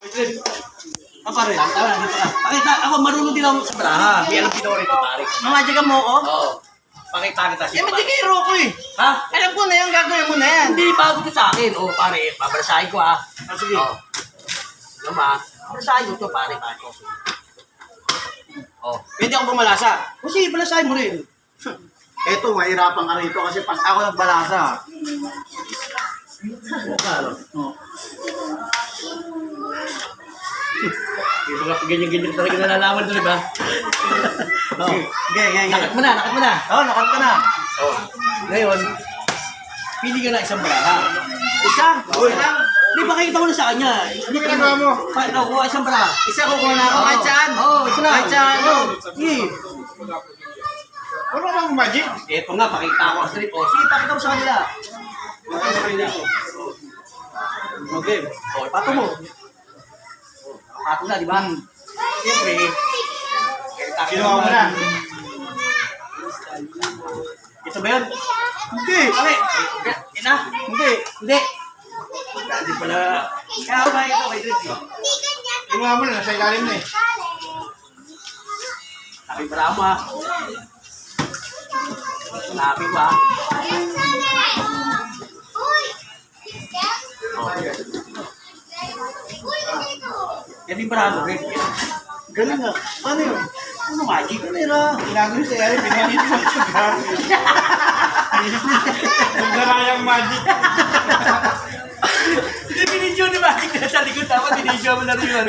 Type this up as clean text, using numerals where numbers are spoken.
Pare, tama na, dito ka. Pakita, ako marunong din ako sa baraha. Di alam pinori ko, pare. Mamajagan mo ako? Oo. Pakita kita. Eh, matigiro ko eh. Ha? Alam ko na yan, gagawin mo na yan. Hindi, bago to sa akin. Oo, pare, babarasahin ko ha. Ah, sige. Oo. Alam ba? Babarasahin ko to, pare. Oo. Pwede ako bumalasa. O sige, balasahin mo rin. Eto, mahirapan ka rito kasi pag ako nagbalasa. Dito ka, ganyan-ganyan talaga nalalaman to, di ba? Oo. Okay. Nakat mo na, nakat mo na. Oo, nakat ka na. Oo. Ngayon, pili ka na isang baraha. Isa? Uy, di ba nakikita ko na sa kanya? Ano ginagawa mo? Kuha isang baraha. Isa ko na ako. Kahit saan? Oo, isa na. Kahit saan? Oo. Sige. Ano bang magic? Eto nga, pakita ko ang strip. O, sige, pakita mo sa kanila. Pakita mo sa kanila. Okay. O, pato mo. Pato na, di ba? Siyempre, Kinuha mo na. ito ba yun? Hindi. Okay. Yan na? Hindi. Hindi. Hindi pala. Kaya ba ito kay Drip? Kinuha mo na, nasa ilalim na eh. Sabi pala mo ha. Sabi ko ha. Yan yung parang Drip. Galing nga. Paano yun? Ano magic? Ano yun ah? Ginagawin sa ilalim, pinanito mo sa gamit. Nagdarayang magic. Hindi binidyo ni magic na sa likod. Tama, binidyo mo na rin yun.